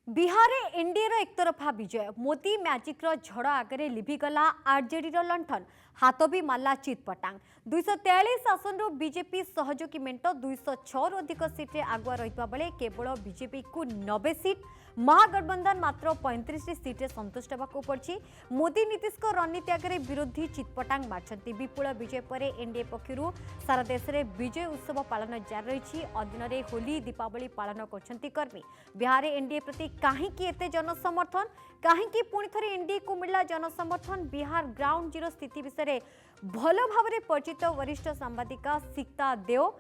Bihar NDA रो एक तरफा विजय Modi magic रो झड़ आगे लिभिगला आरजेडी रो लंठन हाथ भी मारला चितपटांग 243 आसन रो बीजेपी सहयोगी मेंट 206 रु अधिक सीट्रे आगुआ रहितबा बेले केवल बीजेपी को 90 सीट महागठबंधन मात्र 35 सीट्रे संतुष्ट होगाकू पड़ी। मोदी नीतीश को रणनीति आगे विरोधी चितपटांग मार्चंती विपुल विजय पर एनडीए पक्षरु सारा देश में विजय उत्सव पालन जारी रही। अधीन में होली दीपावली पालन करछंती कर्मी। बिहार एनडीए प्रति काहेकि एते जनसमर्थन काहेकि पुणी थरे एनडीए को मिला जनसमर्थन बिहार ग्राउंड जीरो स्थिति विषय भल भाव परिचित वरिष्ठ सांबादिका सीता देव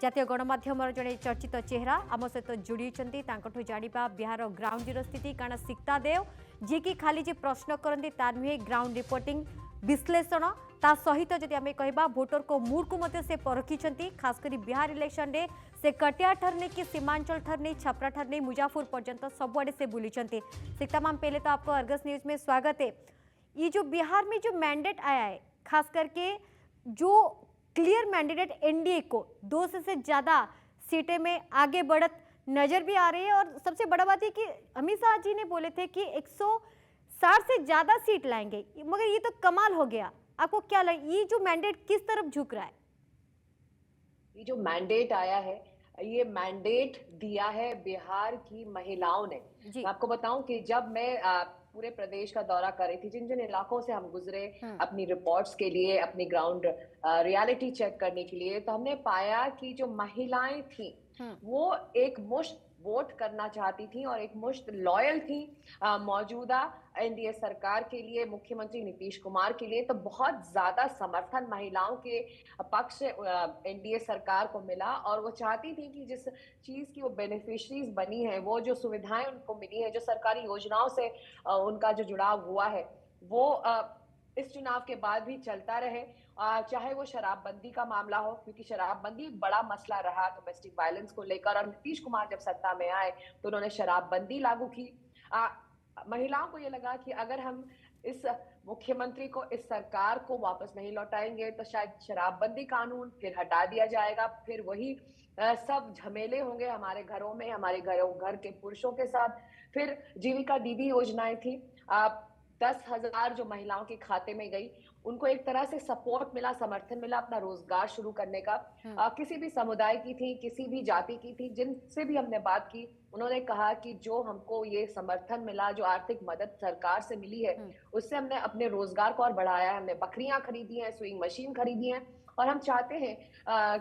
जातीय गणमाध्यम जड़े चर्चित चेहरा आम सहित जोड़ी जाना बिहार ग्राउंड जीरो स्थिति कारण सीता देव जी की खाली जे प्रश्न करती ता नुहे ग्राउंड रिपोर्टिंग विश्लेषण ता सहित जदि आम कह भोटर को मूड को मध्य से परखी खासकर बिहार इलेक्शन रे से कटिया ठर नहीं कि सीमांचल ठर नहीं छपरा ठर नहीं मुजाफर पर्यंत सबुआड़े से बुली। सीता मैम पहले तो आपको अर्गस न्यूज में स्वागत है। ये जो बिहार में जो मैंडेट आया है खास करके जो क्लियर मैंडेट एनडीए को 200 से ज़्यादा सीटें में आगे बढ़त नजर भी आ रही है और सबसे बड़ा बात है कि अमित शाह जी ने बोले थे कि 160 से ज़्यादा सीट लाएंगे मगर ये तो कमाल हो गया। आपको क्या लगा ये जो मैंडेट किस तरफ झुक रहा है? ये जो मैंडेट आया है ये मैंडेट दिया है बिहार की महिलाओं ने। मैं आपको बताऊं कि जब मैं पूरे प्रदेश का दौरा कर रही थी जिन जिन इलाकों से हम गुजरे अपनी रिपोर्ट्स के लिए अपनी ग्राउंड रियलिटी चेक करने के लिए तो हमने पाया कि जो महिलाएं थी वो एक मुश्त वोट करना चाहती थी और एक मुश्त लॉयल थी मौजूदा एनडीए सरकार के लिए मुख्यमंत्री नीतीश कुमार के लिए। तो बहुत ज्यादा समर्थन महिलाओं के पक्ष से एनडीए सरकार को मिला और वो चाहती थी कि जिस चीज की वो बेनिफिशरीज बनी है वो जो सुविधाएं उनको मिली है जो सरकारी योजनाओं से उनका जो जुड़ाव हुआ है वो इस चुनाव के बाद भी चलता रहे। चाहे वो शराबबंदी का मामला हो क्योंकि शराबबंदी एक बड़ा मसला रहा डोमेस्टिक वायलेंस को लेकर और नीतीश कुमार जब सत्ता में आए तो उन्होंने शराबबंदी लागू की। महिलाओं को ये लगा कि अगर हम इस मुख्यमंत्री को इस सरकार को वापस नहीं लौटाएंगे तो शायद शराबबंदी कानून फिर हटा दिया जाएगा फिर वही सब झमेले होंगे हमारे घरों में हमारे घर के पुरुषों के साथ। फिर जीविका दीदी योजनाएं थी 10,000 जो महिलाओं के खाते में गई उनको एक तरह से सपोर्ट मिला समर्थन मिला अपना रोजगार शुरू करने का। किसी भी समुदाय की थी किसी भी जाति की थी जिनसे भी हमने बात की उन्होंने कहा कि जो हमको ये समर्थन मिला जो आर्थिक मदद सरकार से मिली है उससे हमने अपने रोजगार को और बढ़ाया है। हमने बकरियां खरीदी हैं स्विंग मशीन खरीदी हैं और हम चाहते हैं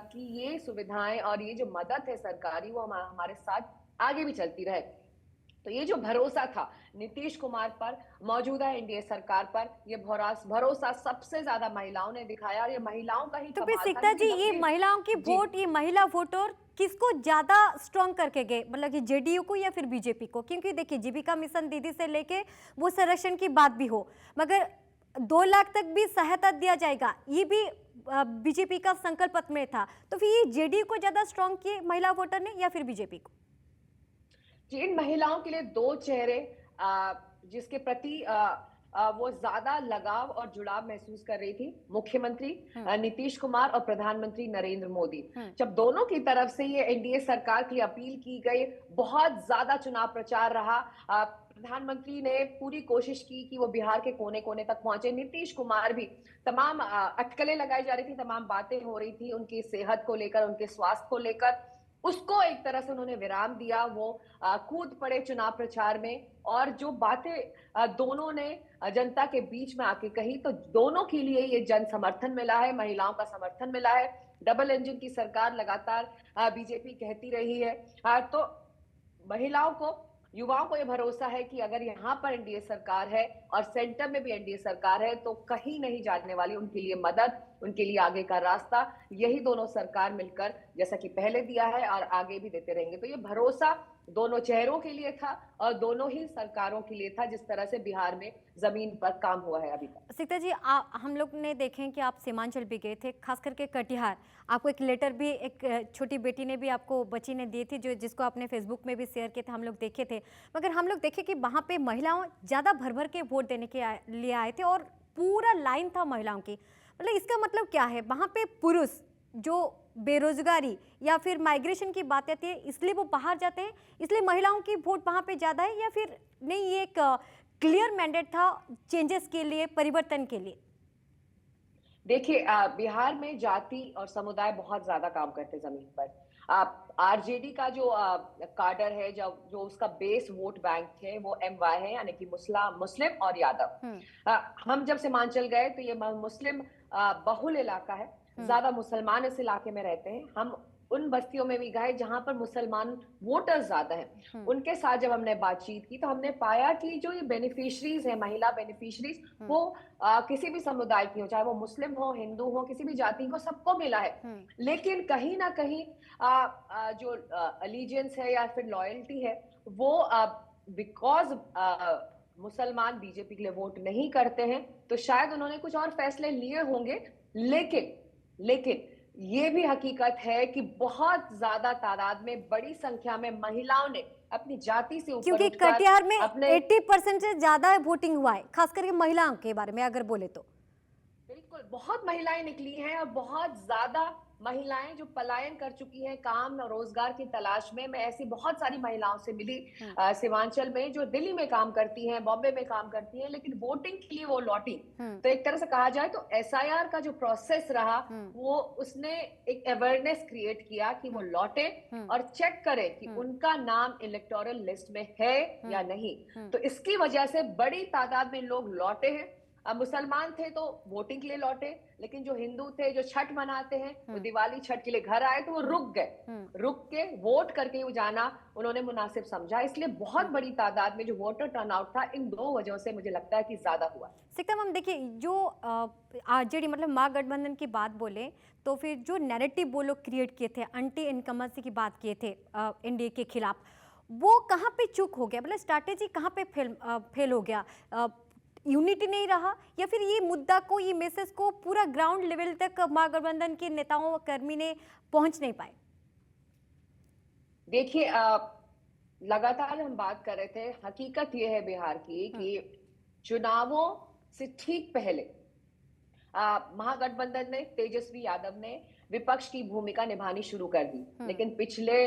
कि ये सुविधाएं और ये जो मदद है सरकारी वो हमारे साथ आगे भी चलती रहे। तो ये जो भरोसा था नीतीश कुमार पर मौजूदा एनडीए सरकार पर ये भरोसा सबसे ज्यादा महिलाओं ने दिखाया और ये महिलाओं का ही तो फिर सीता जी ये महिलाओं की वोट ये महिला वोटर किसको ज्यादा स्ट्रॉन्ग करके गए मतलब कि जेडीयू को या फिर बीजेपी को? क्योंकि देखिए जीविका मिशन दीदी से लेके वो संरक्षण की बात भी हो मगर 2 लाख तक भी सहायता दिया जाएगा ये भी बीजेपी का संकल्प पत्र में था। तो फिर ये जेडीयू को ज्यादा स्ट्रॉन्ग किए महिला वोटर ने या फिर बीजेपी को? इन महिलाओं के लिए 2 चेहरे जिसके प्रति वो ज्यादा लगाव और जुड़ाव महसूस कर रही थी मुख्यमंत्री नीतीश कुमार और प्रधानमंत्री नरेंद्र मोदी। जब दोनों की तरफ से ये एनडीए सरकार की अपील की गई बहुत ज्यादा चुनाव प्रचार रहा। प्रधानमंत्री ने पूरी कोशिश की कि वो बिहार के कोने कोने तक पहुंचे। नीतीश कुमार भी तमाम अटकलें लगाई जा रही थी तमाम बातें हो रही थी उनकी सेहत को लेकर उनके स्वास्थ्य को लेकर उसको एक तरह से उन्होंने विराम दिया। वो कूद पड़े चुनाव प्रचार में और जो बातें दोनों ने जनता के बीच में आके कही तो दोनों के लिए ये जन समर्थन मिला है महिलाओं का समर्थन मिला है। डबल इंजन की सरकार लगातार बीजेपी कहती रही है। तो महिलाओं को युवाओं को यह भरोसा है कि अगर यहाँ पर एनडीए सरकार है और सेंटर में भी एनडीए सरकार है तो कहीं नहीं जाने वाली उनके लिए मदद उनके लिए आगे का रास्ता यही दोनों सरकार मिलकर जैसा कि पहले दिया है और आगे भी देते रहेंगे। तो ये भरोसा दोनों चेहरों के लिए था और दोनों ही सरकारों के लिए था जिस तरह से बिहार में जमीन पर काम हुआ है अभी तक। सीता जी हम लोग ने देखें कि आप सीमांचल भी गए थे खास करके कटिहार आपको एक लेटर भी एक छोटी बेटी ने भी आपको बच्ची ने दी थी जो जिसको आपने फेसबुक में भी शेयर किए थे हम लोग देखे थे मगर हम लोग देखे कि वहाँ पे महिलाओं ज़्यादा भर भर के वोट देने के लिए आए थे और पूरा लाइन था महिलाओं की। मतलब इसका मतलब क्या है वहाँ पे पुरुष जो बेरोजगारी या फिर माइग्रेशन की बात आती है इसलिए वो बाहर जाते हैं, इसलिए महिलाओं की वोट वहाँ पे ज़्यादा है, या फिर नहीं ये एक क्लियर मैंडेट था चेंजेस के लिए, परिवर्तन के लिए? देखिए, बिहार में जाति और समुदाय बहुत ज्यादा काम करते जमीन पर। आरजेडी का जो काडर है, जो उसका बेस वोट बैंक है, वो एमवाई है, यानी कि मुस्लिम और यादव। हम जब सीमांचल गए तो ये मुस्लिम बहुल इलाका है, ज्यादा मुसलमान इस इलाके में रहते हैं। हम उन बस्तियों में भी गए जहां पर मुसलमान वोटर्स ज्यादा हैं। उनके साथ जब हमने बातचीत की तो हमने पाया कि जो ये बेनिफिशरीज है, महिला बेनिफिशरीज, वो किसी भी समुदाय की हो, चाहे वो मुस्लिम हो, हिंदू हो, किसी भी जाति को, सबको मिला है। लेकिन कहीं ना कहीं जो अलीजेंस है या फिर लॉयल्टी है, वो बिकॉज मुसलमान बीजेपी के लिए वोट नहीं करते हैं, तो शायद उन्होंने कुछ और फैसले लिए होंगे। लेकिन ये भी हकीकत है कि बहुत ज्यादा तादाद में, बड़ी संख्या में महिलाओं ने अपनी जाति से ऊपर क्योंकि उठकर कटिहार में अपने 80% से ज्यादा वोटिंग हुआ है, खास करके महिलाओं के बारे में अगर बोले तो। बिल्कुल बहुत महिलाएं निकली हैं, और बहुत ज्यादा महिलाएं जो पलायन कर चुकी हैं काम और रोजगार की तलाश में। मैं ऐसी बहुत सारी महिलाओं से मिली सीमांचल में, जो दिल्ली में काम करती हैं, बॉम्बे में काम करती हैं, लेकिन वोटिंग के लिए वो लौटी। तो एक तरह से कहा जाए तो एसआईआर का जो प्रोसेस रहा, वो उसने एक अवेयरनेस क्रिएट किया कि वो लौटे और चेक करें कि उनका नाम इलेक्टोरल लिस्ट में है या नहीं। तो इसकी वजह से बड़ी तादाद में लोग लौटे हैं। अब मुसलमान थे तो वोटिंग के लिए लौटे, लेकिन जो हिंदू थे, जो छठ मनाते हैं, वो दिवाली छठ के लिए घर आए, तो वो रुक के वोट करके वो जाना उन्होंने मुनासिब समझा। इसलिए बहुत बड़ी तादाद में जो वोटर टर्नआउट था, इन दो वजहों से मुझे लगता है कि ज्यादा हुआ। सिकम, हम देखिए जो आरजेडी मतलब महागठबंधन की बात बोले तो फिर जो नैरेटिव वो लोग क्रिएट किए थे, एंटी इनकम्बेंसी की बात किए थे एनडीए के खिलाफ, वो कहाँ पे चूक हो गया, मतलब स्ट्रैटेजी कहाँ पे फेल हो गया? यूनिटी नहीं रहा, या फिर ये मुद्दा को, ये मैसेज को पूरा ग्राउंड लेवल तक महागठबंधन के नेताओं कर्मी ने पहुंच नहीं पाए? देखिए, लगातार हम बात कर रहे थे, हकीकत ये है बिहार की कि चुनावों से ठीक पहले महागठबंधन ने, तेजस्वी यादव ने विपक्ष की भूमिका निभानी शुरू कर दी। लेकिन पिछले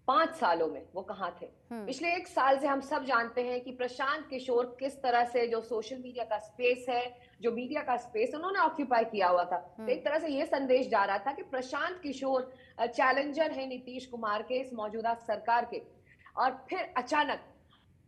5 सालों में वो कहाँ थे? पिछले 1 साल से हम सब जानते हैं कि प्रशांत किशोर किस तरह से, जो सोशल मीडिया का स्पेस है, जो मीडिया का स्पेस उन्होंने ऑक्यूपाई किया हुआ था। तो एक तरह से ये संदेश जा रहा था कि प्रशांत किशोर चैलेंजर है नीतीश कुमार के, इस मौजूदा सरकार के। और फिर अचानक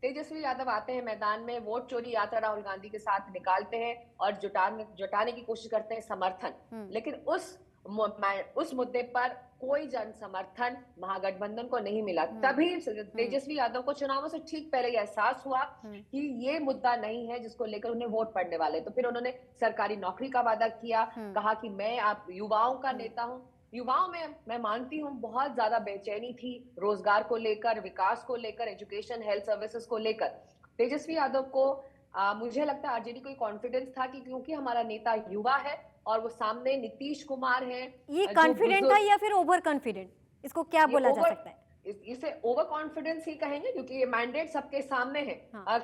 तेजस्वी यादव आते हैं मैदान में, वोट चोरी यात्रा राहुल गांधी के साथ निकालते हैं और जुटाने की कोशिश करते हैं समर्थन। लेकिन उस मुद्दे पर कोई जन समर्थन महागठबंधन को नहीं मिला। तभी तेजस्वी यादव को चुनावों से ठीक पहले एहसास हुआ कि ये मुद्दा नहीं है जिसको लेकर उन्हें वोट पड़ने वाले। तो फिर उन्होंने सरकारी नौकरी का वादा किया, कहा कि मैं आप युवाओं का नेता हूं। युवाओं में मैं मानती हूँ बहुत ज्यादा बेचैनी थी, रोजगार को लेकर, विकास को लेकर, एजुकेशन, हेल्थ सर्विसेज को लेकर। तेजस्वी यादव को मुझे लगता है आरजेडी को कॉन्फिडेंस था कि क्योंकि हमारा नेता युवा है और वो सामने नीतीश कुमार हैं। ये कॉन्फिडेंट था या फिर ओवर कॉन्फिडेंट, इसको क्या बोला जा सकता है? इसे ओवर कॉन्फिडेंस ही कहेंगे, क्योंकि ये मैंडेट सबके सामने है।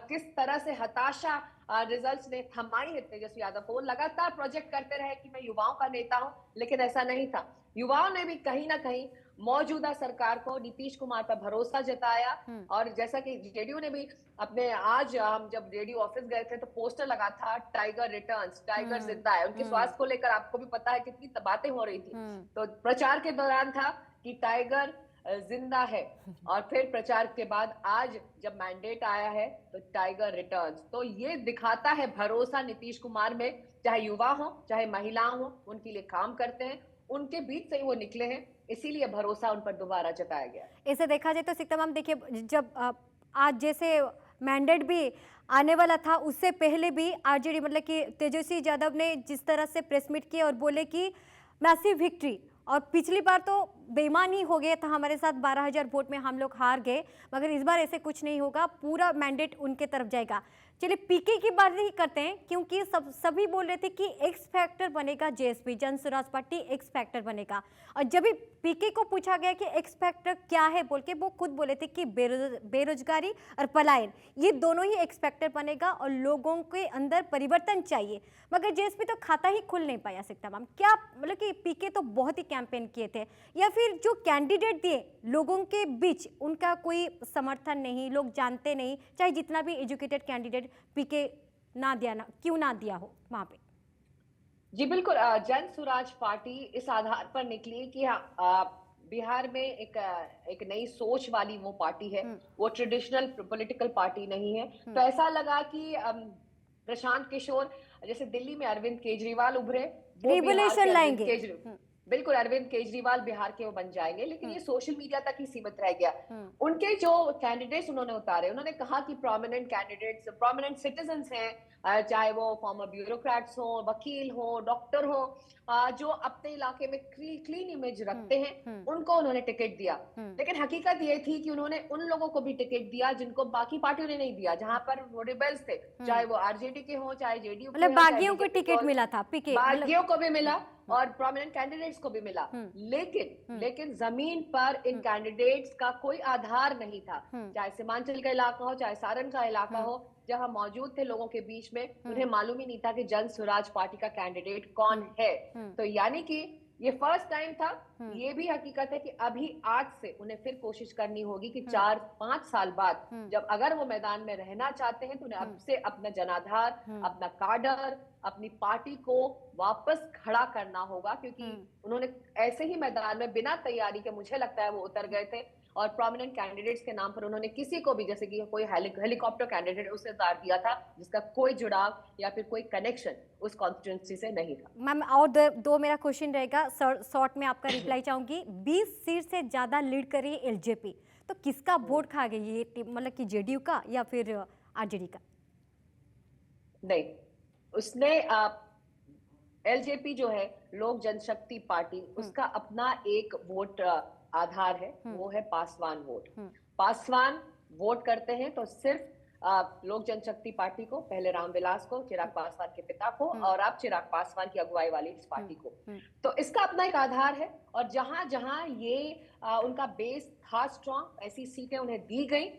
किस तरह से हताशा रिजल्ट्स ने थमाई है तेजस्वी यादव को। वो लगातार प्रोजेक्ट करते रहे कि मैं युवाओं का नेता हूं, लेकिन ऐसा नहीं था। युवाओं ने भी कहीं ना कहीं मौजूदा सरकार को, नीतीश कुमार पर भरोसा जताया। और जैसा कि जेडीयू ने भी अपने, आज हम जब जेडीयू ऑफिस गए थे तो पोस्टर लगा था, टाइगर रिटर्न्स, टाइगर जिंदा है। उनके स्वास्थ्य को लेकर आपको भी पता है कितनी बातें हो रही थी। तो प्रचार के दौरान था कि टाइगर जिंदा है, और फिर प्रचार के बाद आज जब मैंडेट आया है तो टाइगर रिटर्न्स। तो ये दिखाता है भरोसा नीतीश कुमार में, चाहे युवा हो चाहे महिला हो, उनके लिए काम करते हैं, उनके बीच से ही वो निकले हैं, इसीलिए भरोसा उन पर दोबारा जताया गया। इसे देखा जाए तो सिकम, देखिए जब आज जैसे मैंडेट भी आने वाला था, उससे पहले भी आरजेडी मतलब कि तेजस्वी यादव ने जिस तरह से प्रेस मीट किए और बोले कि मैसिव विक्ट्री, और पिछली बार तो बेईमान ही हो गया था हमारे साथ, 12,000 वोट में हम लोग हार गए, मगर इस बार ऐसे कुछ नहीं होगा, पूरा मैंडेट उनके तरफ जाएगा। चलिए पीके की बात ही करते हैं, क्योंकि सभी बोल रहे थे कि एक्स फैक्टर बनेगा जेएसपी, जन स्वराज पार्टी एक्स फैक्टर बनेगा। और जब भी पीके को पूछा गया कि एक्स फैक्टर क्या है बोल के, वो खुद बोले थे कि बेरोजगारी और पलायन, ये दोनों ही एक्स फैक्टर बनेगा और लोगों के अंदर परिवर्तन चाहिए। मगर जेएसपी तो खाता ही खुल नहीं पाया सकता मैम। क्या मतलब कि पीके तो बहुत ही कैंपेन किए थे, या फिर जो कैंडिडेट दिए लोगों के बीच उनका कोई समर्थन नहीं, लोग जानते नहीं, चाहे जितना भी एजुकेटेड कैंडिडेट पीके ना क्यों ना दिया हो वहां पे? जी बिल्कुल, जन स्वराज पार्टी इस आधार पर निकली कि बिहार में एक नई सोच वाली वो पार्टी है, वो ट्रेडिशनल पॉलिटिकल पार्टी नहीं है। तो ऐसा लगा कि प्रशांत किशोर, जैसे दिल्ली में अरविंद केजरीवाल उभरे, वो रिवोल्यूशन लाएंगे। बिल्कुल अरविंद केजरीवाल बिहार के वो बन जाएंगे, लेकिन ये सोशल मीडिया तक ही सीमित रह गया। उनके जो कैंडिडेट्स उन्होंने उतारे, उन्होंने कहा कि प्रोमिनेंट कैंडिडेट्स प्रोमिनेंट सिटीजन्स हैं, चाहे वो फॉर्मर ब्यूरोक्रेट्स हो, वकील हो, डॉक्टर हो, जो अपने इलाके में क्लीन इमेज रखते हैं, उनको उन्होंने टिकट दिया। लेकिन हकीकत ये थी कि उन्होंने उन लोगों को भी टिकट दिया जिनको बाकी पार्टियों ने नहीं दिया, जहां पर वो रिबेल्स थे, चाहे वो आरजेडी के हो, चाहे जेडीयू के हो, बागियों को टिकट मिला था, पीके बागियों को भी मिला और प्रोमिनेंट कैंडिडेट्स को भी मिला। लेकिन जमीन पर इन कैंडिडेट्स का कोई आधार नहीं था, चाहे सीमांचल का इलाका हो, चाहे सारण का इलाका हो, जहां मौजूद थे लोगों के बीच में, उन्हें मालूम ही नहीं था कि जन स्वराज पार्टी का कैंडिडेट कौन है। तो यानी कि ये फर्स्ट टाइम था। ये भी हकीकत है कि अभी आज से उन्हें फिर कोशिश करनी होगी कि 4-5 साल बाद जब अगर वो मैदान में रहना चाहते हैं, तो उन्हें अब से अपना जनाधार, अपना काडर, अपनी पार्टी को वापस खड़ा करना होगा, क्योंकि उन्होंने ऐसे ही मैदान में बिना तैयारी के, मुझे लगता है, वो उतर गए थे और प्रोमिनेंट कैंडिडेट्स के नाम पर उन्होंने किसी को भी, जैसे कि कोई हेलीकॉप्टर कैंडिडेट, उसे उतार दिया था जिसका कोई जुड़ाव या फिर कोई कनेक्शन उस कॉन्स्टिट्यूंसी से नहीं था। मैम और दो मेरा क्वेश्चन रहेगा, शॉर्ट में आपका रिप्लाई चाहूंगी। 20 सीट से ज्यादा लीड कर रही है एलजेपी, तो किसका वोट खा गई ये, मतलब कि जेडीयू का या फिर आरजेडी का? नहीं, उसने एलजेपी जो है, लोक जनशक्ति पार्टी, उसका अपना एक वोट आधार है, वो है पासवान वोट। पासवान वोट करते हैं तो सिर्फ लोक जनशक्ति पार्टी को, पहले रामविलास को, चिराग पासवान के पिता को, और अब चिराग पासवान की अगुवाई वाली इस पार्टी को। तो इसका अपना एक आधार है, और जहां जहां ये उनका बेस था स्ट्रॉन्ग, ऐसी सीटें उन्हें दी गई।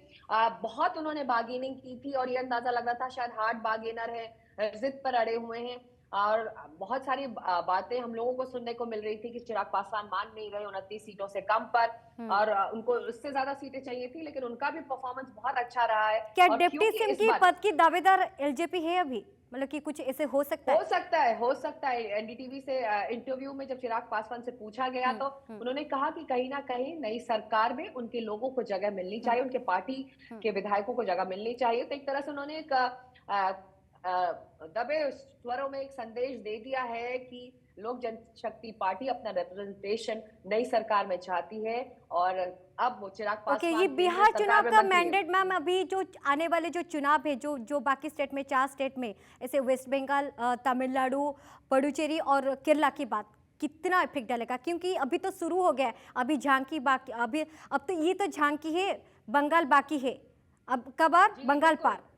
बहुत उन्होंने बार्गेनिंग की थी और ये अंदाजा लग रहा था शायद हार्ड बार्गेनर है, जिद पर अड़े हुए हैं, और बहुत सारी बातें हम लोगों को सुनने को मिल रही थी कि चिराग पासवान मान नहीं रहे 29 सीटों से कम पर, और उनको उससे ज्यादा सीटें चाहिए थी, लेकिन उनका भी परफॉर्मेंस बहुत अच्छा रहा है। क्या डिप्टी सीएम की पद की दावेदार एलजेपी है अभी? मतलब कि कुछ ऐसे हो सकता है? हो सकता है। एनडीटीवी से इंटरव्यू में जब चिराग पासवान से पूछा गया तो उन्होंने कहा कि कहीं ना कहीं नई सरकार में उनके लोगों को जगह मिलनी चाहिए, उनके पार्टी के विधायकों को जगह मिलनी चाहिए। तो एक तरह से उन्होंने एक दबे स्वरों में एक संदेश दे दिया है कि लोक जनशक्ति पार्टी अपना रिप्रेजेंटेशन नई सरकार में चाहती है, और अब वो चिराग पासवान ये बिहार चुनाव का मैंडेट मैम, अभी जो आने वाले जो चुनाव है, जो बाकी स्टेट में, 4 स्टेट में, ऐसे वेस्ट बंगाल, तमिलनाडु, पुडुचेरी और केरला की बात, कितना इफेक्ट डालेगा? क्योंकि अभी तो शुरू हो गया है, अभी झांकी बाकी, अब तो ये तो झांकी है, बंगाल बाकी है, अब कब बंगाल पार।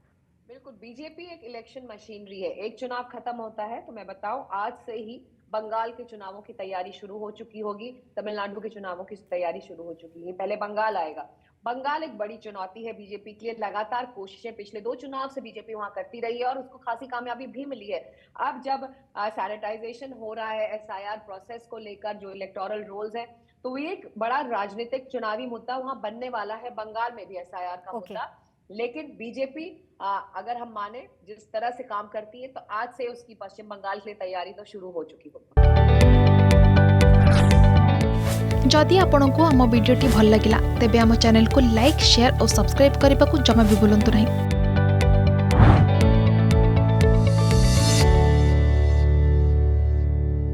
बिल्कुल, बीजेपी एक इलेक्शन मशीनरी है। एक चुनाव खत्म होता है तो मैं बताऊं, आज से ही बंगाल के चुनावों की तैयारी शुरू हो चुकी होगी, तमिलनाडु के चुनावों की तैयारी शुरू हो चुकी है, पहले बंगाल आएगा। बंगाल एक बड़ी चुनौती है बीजेपी के लिए। लगातार कोशिशें पिछले 2 चुनाव से बीजेपी वहां करती रही है और उसको खासी कामयाबी भी मिली है। अब जब सैनिटाइजेशन हो रहा है एसआईआर प्रोसेस को लेकर, जो इलेक्टोरल रोल्स है, तो ये एक बड़ा राजनीतिक चुनावी मुद्दा वहां बनने वाला है। बंगाल में भी एसआईआर का मुद्दा, लेकिन बीजेपी अगर हम माने जिस तरह से काम करती है, तो आज से उसकी पश्चिम बंगाल के लिए तैयारी तो शुरू हो चुकी होगी। जदि आपंक आम भिडी भल लगा तेब आम चैनल को लाइक, शेयर और सब्सक्राइब करने को जमा भी भूलु नहीं।